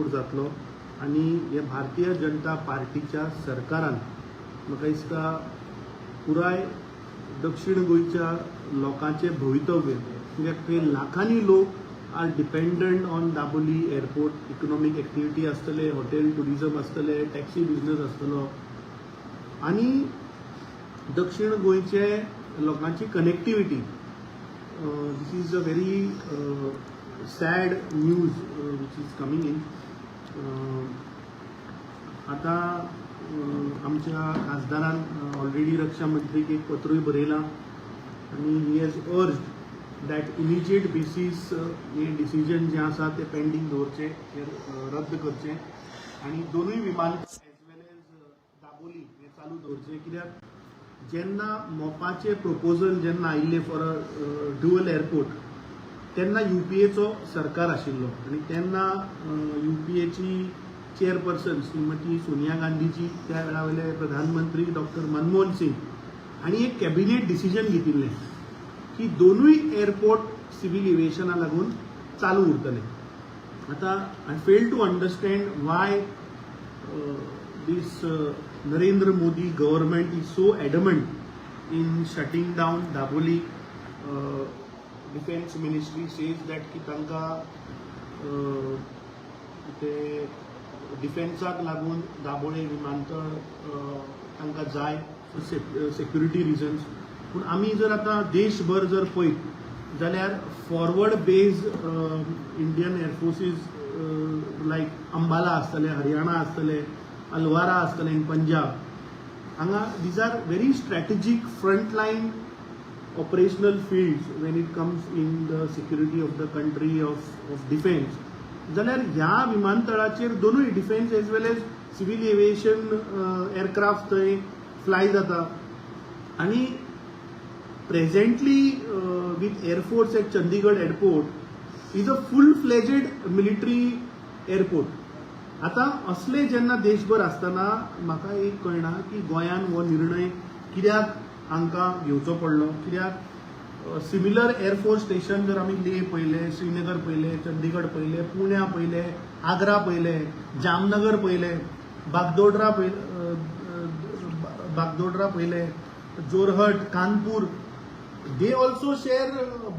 जातलो आणि या भारतीय जनता पार्टीच्या सरकारान म्हाका दिसता पुराय दक्षिण गोंयच्या लोकांचे भवितव्य कित्याक थंय लाखांनी लोक are dependent on Dabolim airport. Economic activity आसतले, हॉटेल टुरिझम आसतले, टॅक्सी बिझनेस आसतलो आणि दक्षिण गोंयचे लोकांची connectivity. This is a very sad news which is coming in. आता आमच्या खासदारान ऑलरेडी रक्षा मंत्रीक एक पत्रूय बरयलां आणि he has urged that immediate basis हे डिसिजन जे आसा ते पेंडींग दवरचे, रद्द करचे आणि दोनूय विमान एज वेल एज दाबोली हे चालू दवरचे. कित्याक जेन्ना मोपाचे प्रपोजल जेन्ना आयिल्ले फॉर अ ड्युअल एअरपोर्ट तेन्ना युपीएचो सरकार आशिल्लो आणि तेन्ना युपीएची चेअरपर्सन श्रीमती सोनिया गांधीजी, त्या वेळावेले प्रधानमंत्री डॉक्टर मनमोहन सिंग हांणी एक कॅबिनेट डिसिजन घेतिल्लें की दोनूय एअरपोर्ट सिव्हिल एव्हिएशना लागून चालू उरतले. आता I fail to understand why this Narendra Modi government is so adamant in shutting down Dabolim. Defence ministry says that की तांकां ते डिफेन्साक लागून दाबोळे विमानतळ तांकां जाय सेक्युरिटी रिजन्स. पूण आमी जर आतां देशभर जर पळयत जाल्यार forward bases Indian air forces like Ambala आसतले, हरियाणा आसतले, अलवारा आसतले इन पंजाब, हांगा these are very strategic front line operational fields when it comes in the security of the country of defense. जाल्यार ह्या विमानतळाचेर दोनूय defence as well as civil aviation aircraft थंय fly जाता आणि presently with air force at Chandigarh airport is a full fledged military airport. आता असले जेन्ना देशभर आसतना म्हाका एक कळना की गोंयान हो निर्णय कित्याक हांकां घेवचो पडलो. कित्याक सिमिलर एअरफोर्स स्टेशन जर आमी लेह पळयले, श्रीनगर पळयले, चंदीगड पळयले, पुण्या पळयले, आग्रा पळयले, जामनगर पळयले, बागदोडरा पळयले, Jorhat, Kanpur, they also share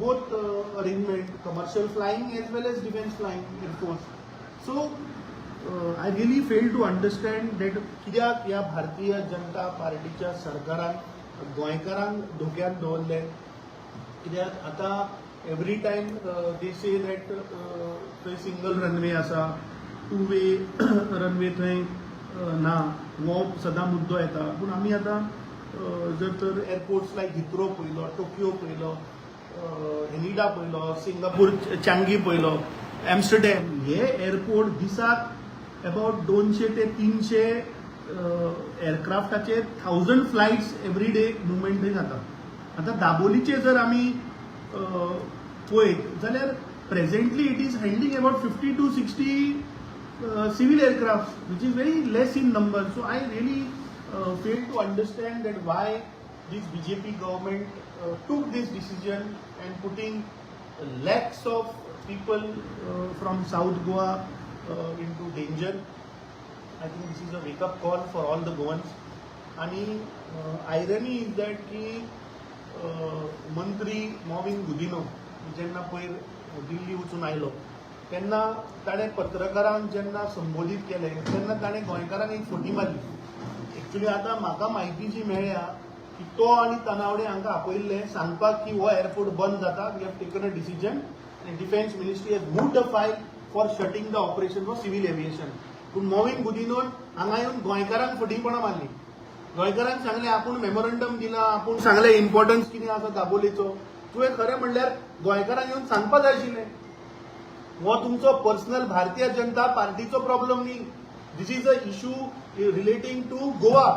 both arrangement, commercial flying as well as defence flying air force. So I really fail to understand that कित्याक ह्या भारतीय जनता पार्टीच्या सरकारान गोंयकारांक धोक्यात दवरले. कित्याक आतां every time they say that थंय सिंगल रनवे आसा, टू वे रनवे थंय ना, हो सदां मुद्दो येता. पूण आमी आतां जर तर एअरपोर्ट्स लायक हिथ्रो पळयलो, टोकियो पळयलो, हेनिडा पळयलो, सिंगापूर चांगी पळयलो, एम्स्टरडॅम, हे एअरपोर्ट दिसाक अबाउट 200 ते 300 एअरक्राफ्टाचे 1000 फ्लायट्स एवरी डे मुवमेंट थंय जाता. आतां दाबोलीचे जर आमी पळयत जाल्यार presently it is handling about 50 to 60 civil aircraft which is very less in number. So I really fail to understand that why this BJP government took this decision and putting lakhs of people from south Goa into danger. I think this is a wake-up call for all the Goans. आणि irony is that की मंत्री मॉविन गुदिनो जेन्ना पयर दिल्ली वचून आयलो तेन्ना ताणें पत्रकारांक जेन्ना संबोधीत केलें तेन्ना ताणें गोंयकारांक एक फटी मारली. एक्चुली आतां म्हाका म्हायती जी मेळ्ळ्या की तो आनी तनावडे हांकां आपयल्लें सांगपाक की हो एअरपोर्ट बंद जाता, we have taken a decision आनी defence ministry has moved a file for shutting the operation for civil aviation. पूण मॉविन गुदिनोन हांगा येवन गोंयकारांक फटीपणां मारली. गोंयकारांक सांगलें आपूण मेमोरंडम दिला, आपूण सांगलें इम्पॉर्टन्स कितें आसा दाबोलेचो. तुवें खरें म्हणल्यार गोंयकारांक येवन सांगपा जाय आशिल्लें. हो तुमचो पर्सनल भारतीय जनता पार्टीचो प्रॉब्लम न्ही. This is a issue relating to Goa.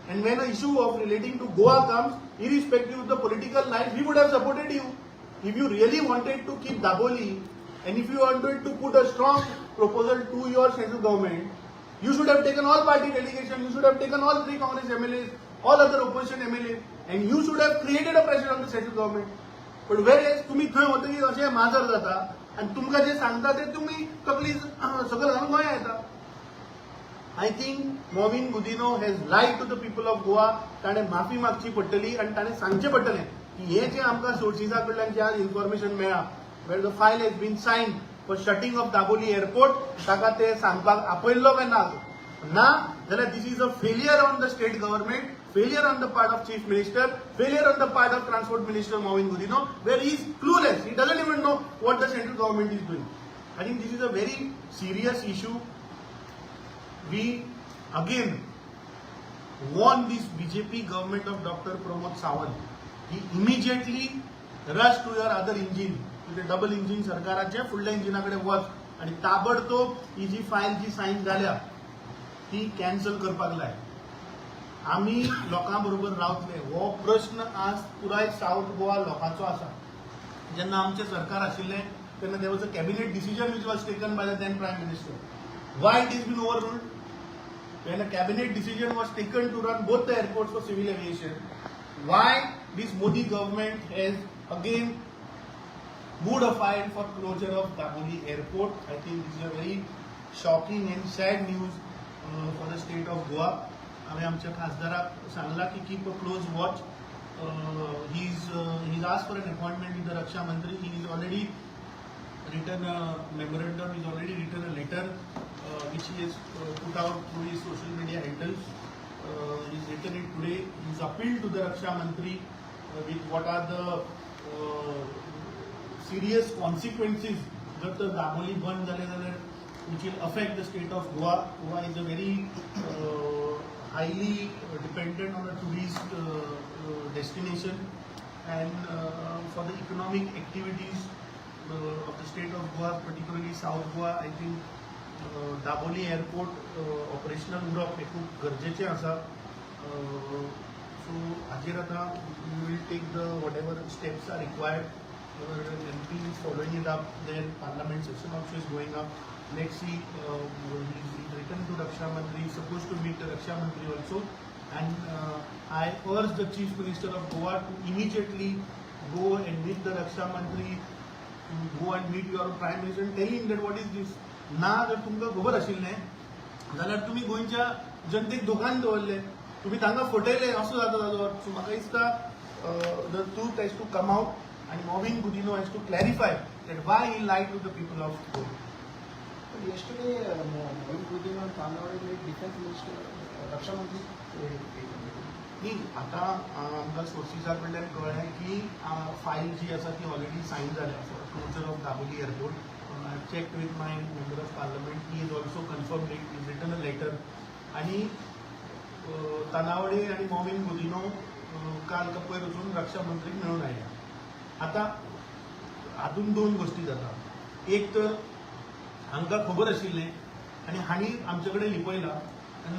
And when an issue of relating to Goa comes, irrespective of the political line, we would have supported you. If you really wanted to keep Daboli, and if you wanted to put a strong proposal to your central government, you should have taken all party delegation, you should have taken all 3 Congress MLAs, all other opposition MLAs, and you should have created a pressure on the central government. But whereas तुम्ही थंय वतकीर अशें माजर जाता आणि तुमकां जे सांगता ते तुम्ही तकली सकल घालून गोंया येता. I think Mauvin Godinho has lied to the people of Goa. ताणें माफी मागची पडटली आनी ताणें सांगचें पडटलें की हे जे आमकां सोर्सिसा कडल्यान जे आज इन्फॉर्मेशन मेळ्ळा where the file has been sign for shutting off Dabolim airport ताका ते सांगपाक आपयल्लो काय ना जाल्यार this is a failure on the state government, failure on the part of Chief Minister, failure on the part of Transport Minister Mawin Gudino, where he is clueless. He doesn't even know what the central government is doing. I think this is a very serious issue. We again warn this BJP government of Dr. Pramod Sawant. He immediately rush to your other engine, to the double engine सरकाराच्या फुडल्या इंजिनाकडे वच आणि ताबडतोब ही जी file जी सायन जाल्या ती cancel करपाक लाय. आम्ही लोकां बरोबर रावतले हो प्रश्न आज पुराय साऊथ गोवा लोकांचो आसा. जेन्ना आमचे सरकार आशिल्ले तेन्ना there was a cabinet decision which was taken by the then prime minister. Why it is been overruled? when a cabinet decision was taken to run both the airports for civil aviation, why this Modi government has again moved a file for closure of Daboli airport? I think this is a very shocking and sad news for the state of Goa. आम्ही आमच्या खासदाराक सांगला की keep a close watch. he's asked for an appointment with the Raksha Mantri. He's already written a memorandum, he's already written a letter which he has put out through his social media handles. He's written it today. He's appealed to the Raksha Mantri with what are the serious consequences जर तर दाबोली बंद झाले जाल्यार which will affect the state of Goa. Goa is a very highly dependent on a tourist destination, and for the economic activities of the state of Goa, particularly South Goa, I think Dabolim airport operational उरप हे खूप गरजेचें आसा. So हाजेर आतां we will take the whatever steps are required. MP is following it up. Then Parliament session also is going up. Let's see. He's written to Raksha Mantri. He's supposed to meet the Raksha Mantri also. And I urge the Chief Minister of Goa to immediately go and meet the Raksha Mantri, to go and meet your Prime Minister and tell him that what is this. ना जर तुमकां खबर आशिल्लें जाल्यार तुमी गोंयच्या जनतेक धोकान दवरले, तुमी तांकां फटयले असो जाता ताजो. सो म्हाका दिसता the truth has to come out and Mawin Gudino has to clarify that why he lied to the people of Goa. But yesterday, Mawin Gudino and Tanawade made Defense Minister, Raksha Mantri. नाही, आता आमकां सोर्सिसा कडल्यान कळ्ळें की file जी आसा ती already sign जाल्या for closure of Dabolim airport. I have checked with my member of parliament. He has also confirmed it. He has written a letter. आणि तानावडे आणि मॉविन गुदिनो काल पयर वचून रक्षा मंत्रीक मेळून आयल्या. आता हातून दोन गोष्टी जातात. एक तर हांकां खबर आशिल्लें आनी हांणी आमचे कडेन लिपयला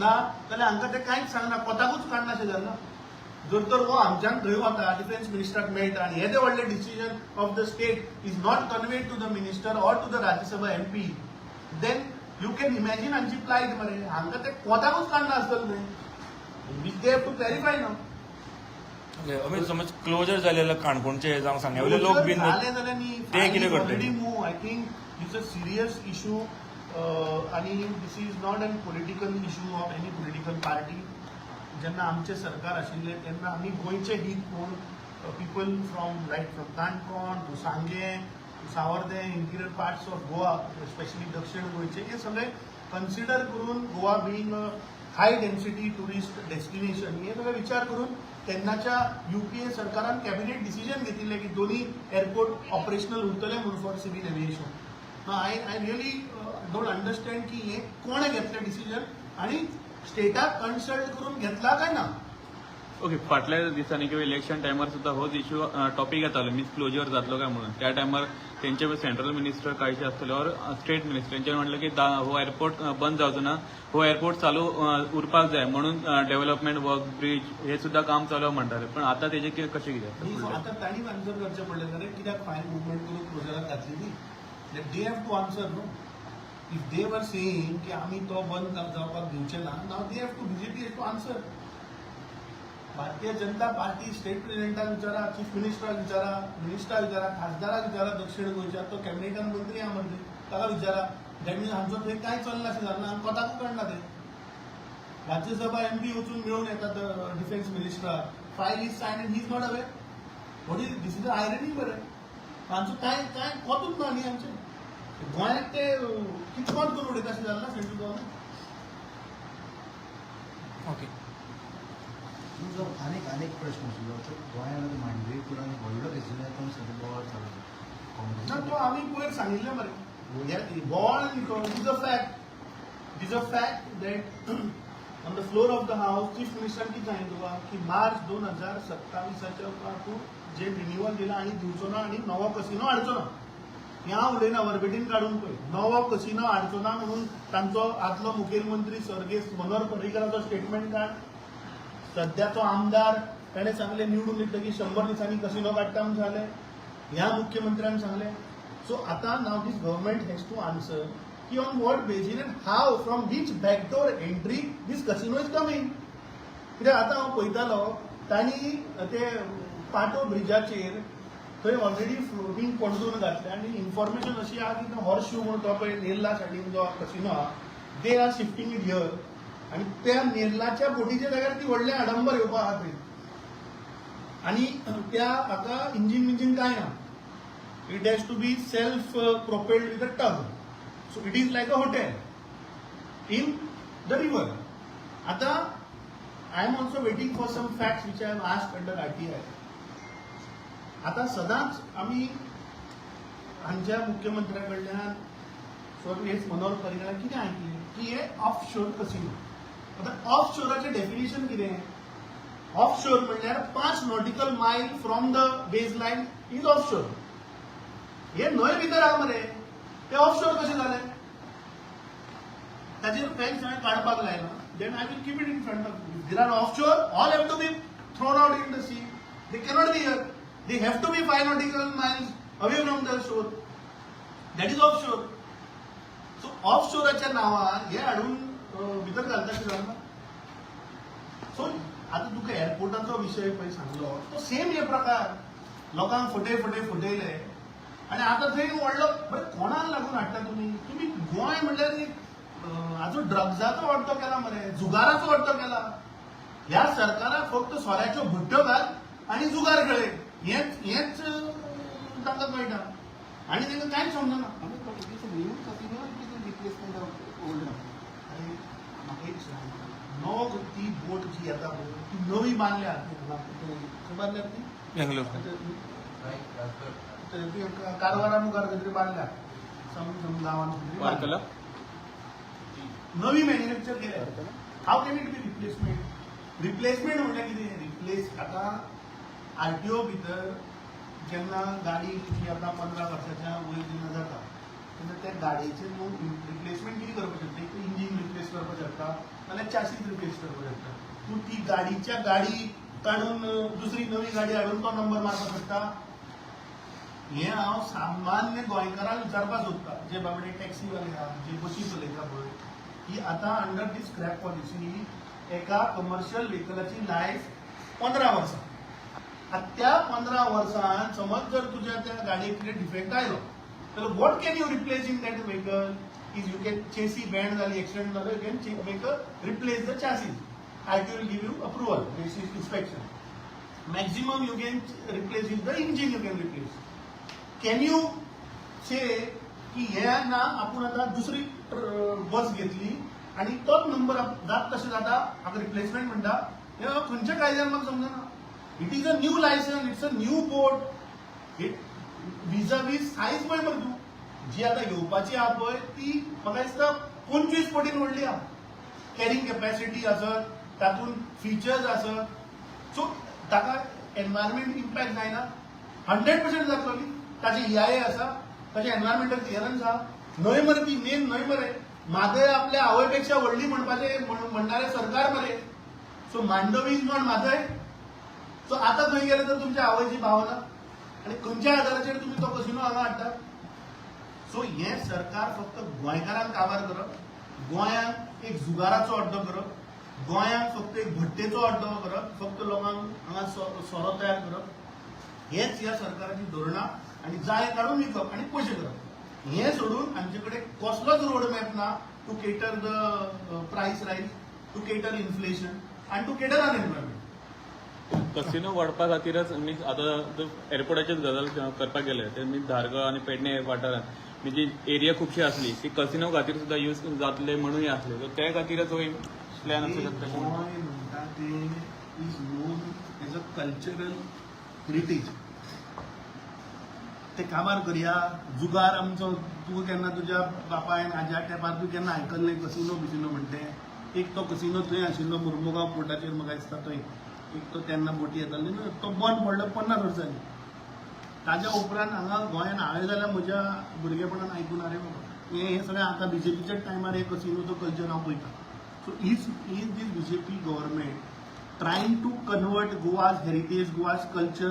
ना जाल्यार हांकां तें कांयच सांगना, कोताकूच काडना अशें जालें ना. जर तर हो आमच्यान थंय वता डिफेन्स मिनिस्टराक मेळटा आनी येदें व्हडलें decision of the state is not conveyed to the minister or to the Rajya Sabha MP, then you can imagine हांची प्लायट मरे. हांकां तें कोताकूच काडना आसतलें न्हय. Which they have to clarify न्हू. अमी समज क्लोजर जालेलं काणकोणचे जावं सांगेवले लोक बीन जाले जाल्यार न्ही ते कितें करतले? Already move. I think it's a serious issue आनी this is not an political issue of any political party. जेन्ना आमचे सरकार आशिल्ले तेन्ना आमी गोंयचे हित कोण people from Canacona to Sanguem to Sanvordem interior parts of Goa, specially दक्षिण गोंयचे, हे सगळे कन्सिडर करून Goa being a high density tourist destination हे सगळे विचार करून तेन्नाच्या UPA सरकारान कॅबिनेट डिसिजन घेतिल्लें की दोन्ही एअरपोर्ट ऑपरेशनल उरतले म्हणून for civil aviation. I really don't understand की हे कोणे घेतलें डिसिजन आणि स्टेटाक कन्सल्ट करून घेतला काय ना. ओके, फाटल्या दिसांनी किंवा इलेक्शन टायमार सुद्धा होच इश्यू टॉपिक येतालो, मीन्स क्लोजर जातलो काय म्हणून. त्या टायमार तेंचे सेंट्रल मिनिस्टर कांयशे आसतले और स्टेट मिनिस्टर तेंचे म्हटलं की हो एअरपोर्ट बंद जावचो ना, हो एअरपोर्ट चालू उरपाक जाय म्हणून डेव्हलपमेंट वर्क ब्रिज हे सुद्धा काम चालू म्हणटाले. पण आता तेजे कशें कितें आता तांणीच आन्सर करचें पडलें जाल्यार कित्याक फायल मुवमेंट करून क्लोजराक घातली न्ही. दे हॅव टू आन्सर न्हू. इफ दे वर सेईंग की आमी तो बंद जावपाक दिवचे ना, now they have to BJP has to answer. Bharatiya Janata party state प्रेसिडेंटाक विचारा, चीफ मिनिस्टराक विचारा, मिनिस्टराक विचारा, खासदाराक विचारा, दक्षिण गोंयच्या तो कॅबिनेटान मंत्री आहा मंत्री ताका विचारा. दॅट मीन्स हांचो थंय कांय चलना अशें जालें ना आनी कोताकूच कळना तें. राज्यसभा एमपी वचून मेळून येतात डिफेन्स मिनिस्टराक. File is sign and he is not aware. What is this is irony बरें. हांचो कांय कोतूच ना न्ही आमचें. गोंयाक ते कितकोच करून उडयता अशें जालें ना सेंट्रल गव्हर्मेंट. ओके. तुमचो अनेक प्रश्न आशिल्लो गोंयांत आतां मांडवीपुरान व्हडलो रेजिमेंट सगळे बोवाळ चालू ना काँग्रेस तो आमी पयर सांगिल्लें मरे. बोवाळ न्ही तो. It is a fact. It is a fact that on the floor of the house chief मिनिस्टरान कितें सांगिल्लें तुका की मार्च 2027 पासून जे रिन्युअल दिला आनी दिवचो ना आनी नवो कसिनो हाडचो ना. हें हांव उलयना वर्बेटीन काडून पळय. नवो कसिनो हाडचो ना म्हणून तांचो आदलो मुखेलमंत्री सर्गेस्त मनोहर पर्रीकराचो स्टेटमेंट काड. सध्याचो आमदार ताणें सांगलें निवडून येतकीर 100 दिसांनी कसिनो काडटा म्हूण सांगलें. ह्या मुख्यमंत्र्यान सांगलें. सो आतां now this government has to answer की on what basis and how from which backdoor entry this casino is coming. कित्याक आतां हांव पळयतालो तांणी ते पाटो ब्रिजाचेर थंय ऑलरेडी फ्लोटींग पणजून घातले आनी इन्फॉर्मेशन अशी आहा की हॉर्स शू म्हणून तो पळय नेरला सायडीन जो कसिनो आहा they are shifting it here. आनी त्या नेरलाच्या बोटीच्या जाग्यार ती व्हडलें आडंबर येवपा आहा थंय. आनी त्या हाका इंजीन कांय ना. It has to be self propelled with a tug. So it is like a hotel in the river. आतां I am also waiting for some facts which I have asked under RTI. आतां सदांच आमी हांच्या मुख्यमंत्र्या कडल्यान सर्गेस्त मनोहर पर्रीकरान कितें आयकलें की हे ऑफ शोर कसिनो. आतां ऑफ शोराचें डेफिनेशन कितें. ऑफ शोर म्हणल्यार 5 nautical mile from the base line is offshore. हे न्हंय भितर आहा मरे. ते ऑफ शोर कशें जालें. ताचेर फॅक्ट्स हांवें काडपाक लायला. Then I will keep it in front of you. There are offshore all have to be thrown out in the sea. They cannot be here. They have to be 5 nautical miles away from the shore. That is offshore. So offshoreच्या नावार हे हाडून भितर घालता अशें जालें ना. So आतां तुका एअरपोर्टाचो विशय पळय सांगलो तो सेम हे प्रकार लोकांक फटयले आनी आतां थंय व्हडलो कोणाक लागून हाडटा तुमी गोंय म्हणल्यार हाजो ड्रग्जाचो अड्डो केला मरे. जुगाराचो अड्डो केला. ह्या सरकाराक फक्त सोऱ्याच्यो भुट्ट्यो घाल आनी जुगार खेळय हेच तांकां कळटा आनी तांकां कांयच समजना. New casino it is replacement of old. आनी म्हाका एक सांग नवो ती बोट जी येता पळय ती नवी बांदल्या खंय बांदल्या ती बेंगलोर. ती कारवारा मुखार खंय तरी बांदल्या सम गांवांत खंय तरी बांदल्या. नवी मॅन्युफॅक्चर केल्या. How can it be replacement म्हणल्यार कितें. रिप्लेस आतां RTO भितर जेन्ना गाडी जी आतां 15 वर्साच्या वयर जेन्ना जाता तेन्ना त्या गाडयेचें न्हू रिप्लेसमेंट कितें करपाक शकता. एक इंजीन रिप्लेस करपाक शकता नाल्यार चासीस रिप्लेस करपाक शकता. तूं ती गाडीच्या गाडी काडून दुसरी नवी गाडी हाडून तो नंबर मारपाक शकता. हें हांव सामान्य गोंयकारांक विचारपाक सोदता जे बाबडे टॅक्सीवाले आहा जे बसी चलयता पळय की आतां अंडर दी स्क्रॅप पॉलिसी एका कमर्शियल व्हेकलाची लायफ 15 वर्सां. त्या 15 वर्सांत समज जर तुज्या त्या गाडयेक कितें डिफेक्ट आयलो जाल्यार what can you replace in that vehicle. Is you can chassis bend जाली एक्सिडेंट जालो you can make a replace the chassis. RTO will give you approval basis inspection. Maximum you can replace is the engine you can replace. Can you say की हे ना आपूण आतां दुसरी बस घेतली आनी तोच नंबर जात तशें जाता हाका रिप्लेसमेंट म्हणटा. हे खंयच्या कायद्यान म्हाका समजना. It is a new licence. It's a new boat. वीज सायज पळय मरे तूं जी आतां येवपाची आहा पळय ती म्हाका दिसता 25 पटीन व्हडली आहा. कॅरिंग कॅपॅसिटी आसत तातूंत फिचर्स आसत. सो ताका एनवायरमेंट इम्पॅक्ट जायना. 100% जातलोली. ताची EIA आसा. ताचे एनवायरमेंटल क्लियरन्स आहा. न्हंय मरे ती मेन न्हंय मरे. म्हादय आपल्या आवय पेक्षा व्हडली म्हणणारे सरकार मरे. So Mandovi is not Mhadei. So आतां थंय गेले तर तुमच्या आवयची भावना आनी खंयच्या आदाराचेर तुमी तो कसिनो हांगा हाडटा. सो हें सरकार फक्त गोंयकारांक काबार करप. गोंयांत एक जुगाराचो अड्डो करप गोंयांत फक्त एक भट्टेचो अड्डो करप, फक्त लोकांक हांगा सोरो तयार करप, हेच ह्या सरकाराची धोरणां, आनी जाय काडून विकप आनी पयशे करप. हें सोडून आमचे कडेन कसलोच रोड मॅप ना to cater the price rise, to cater inflation आनी टू केटर अनएम्प्लॉयमेंट. कसिनो वाडपा खातीरच मीन्स आतां एअरपोर्टाचेच गजाल करपाक गेले ते मीन्स धारगळ आनी पेडणे वाठारांत जी एरिया खुबशी आसली ती कसिनो खातीर सुद्दां यूज जातले म्हणूनय आसले, सो त्या खातीरच हो प्लॅन आसूं शकता. गोंय म्हणटा ते is non as a cultural heritage. ते काबार करया. जुगार आमचो तूं केन्ना तुज्या बापायन आज्या तेंपार तूं केन्ना आयकल्लें कसिनो बिसिनो म्हणटे. एक तो कसिनो थंय आशिल्लो मुर्मुगांव पोर्टाचेर म्हाका दिसता थंय, एक तो तेन्ना बोटी येताली न्हू, तो बंद पडलो 50 वर्सांनी. ताज्या उपरांत हांगा गोंयान हांवें जाल्यार म्हज्या भुरगेपणान आयकून आरे बाबा हें सगळें आतां बीजेपीच्याच टायमार हे कसिनोचो कल्चर हांव पळयतां. So is this BJP government trying to convert Goa's heritage, Goa's culture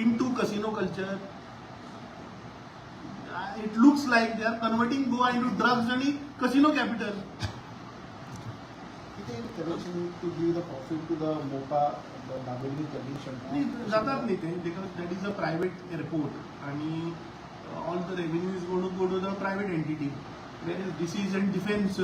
into casino culture. It looks like they are converting Goa into drugs and casino capital. Is there any connection to give the profit to the MOPA, the Daboli condition? जातात न्ही ते, because that is a private airport आणि all the revenue is going to go to the private entity. Whereas this is in defense